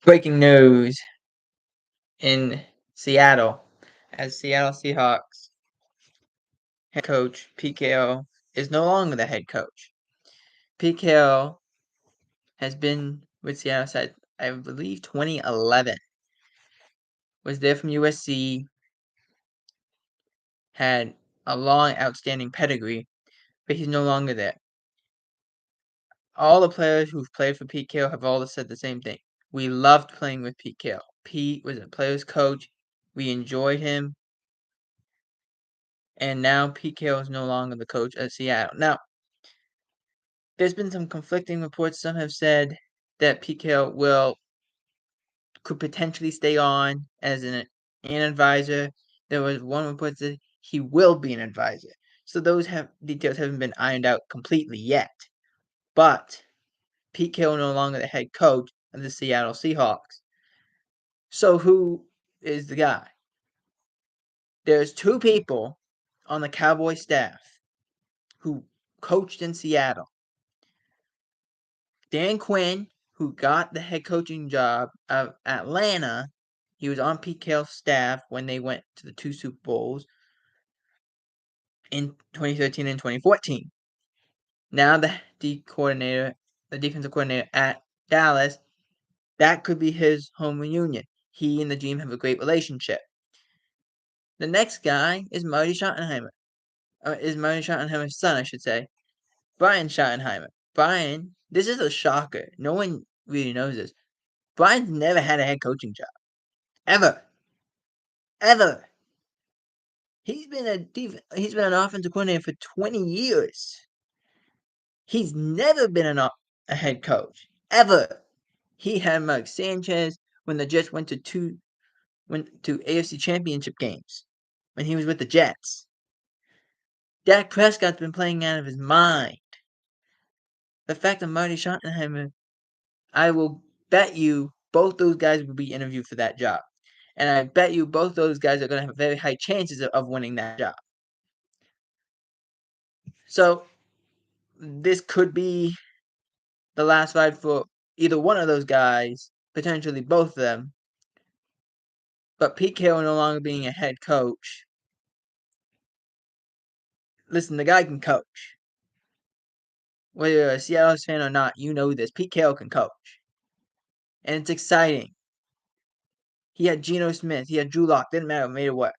Breaking news in Seattle, as Seattle Seahawks head coach Pete Carroll is no longer the head coach. Pete Carroll has been with Seattle since, I believe, 2011. Was there from USC, had a long, outstanding pedigree, but he's no longer there. All the players who've played for Pete Carroll have all said the same thing. We loved playing with Pete Carroll. Pete was a player's coach. We enjoyed him. And now Pete Carroll is no longer the coach at Seattle. Now, there's been some conflicting reports. Some have said that Pete Carroll could potentially stay on as an advisor. There was one report that he will be an advisor. So those details haven't been ironed out completely yet. But Pete Carroll no longer the head coach of the Seattle Seahawks. So who is the guy? There's two people on the Cowboy staff who coached in Seattle. Dan Quinn, who got the head coaching job of Atlanta, he was on Pete Carroll's staff when they went to the 2 Super Bowls in 2013 and 2014. Now the defensive coordinator at Dallas, that could be his home reunion. He and the GM have a great relationship. The next guy is Marty Schottenheimer. Is Marty Schottenheimer's son, I should say. Brian Schottenheimer. Brian, this is a shocker. No one really knows this. Brian's never had a head coaching job. Ever. He's been an offensive coordinator for 20 years. He's never been a head coach. Ever. He had Mark Sanchez when the Jets went to AFC Championship games when he was with the Jets. Dak Prescott's been playing out of his mind. The fact that Marty Schottenheimer, I will bet you both those guys will be interviewed for that job. And I bet you both those guys are going to have very high chances of winning that job. So this could be the last fight for either one of those guys, potentially both of them. But Pete Carroll no longer being a head coach. Listen, the guy can coach. Whether you're a Seahawks fan or not, you know this. Pete Carroll can coach. And it's exciting. He had Geno Smith. He had Drew Lock. Didn't matter. Made it work.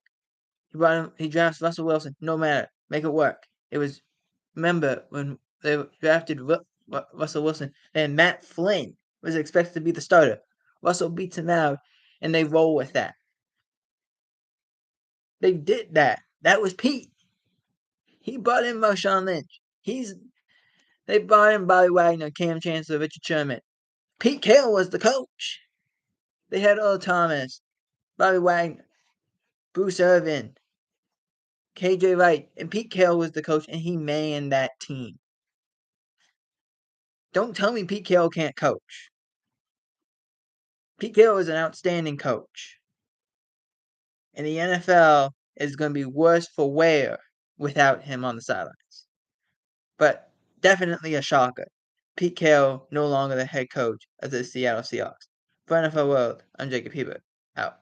He drafts Russell Wilson. No matter. Make it work. Remember when they drafted Russell Wilson, and Matt Flynn was expected to be the starter. Russell beats him out, and they roll with that. They did that. That was Pete. He brought in Marshawn Lynch. They brought in Bobby Wagner, Cam Chancellor, Richard Sherman. Pete Carroll was the coach. They had Earl Thomas, Bobby Wagner, Bruce Irvin, KJ Wright, and Pete Carroll was the coach, and he manned that team. Don't tell me Pete Carroll can't coach. Pete Carroll is an outstanding coach. And the NFL is going to be worse for wear without him on the sidelines. But definitely a shocker. Pete Carroll no longer the head coach of the Seattle Seahawks. For NFL World, I'm Jacob Hebert. Out.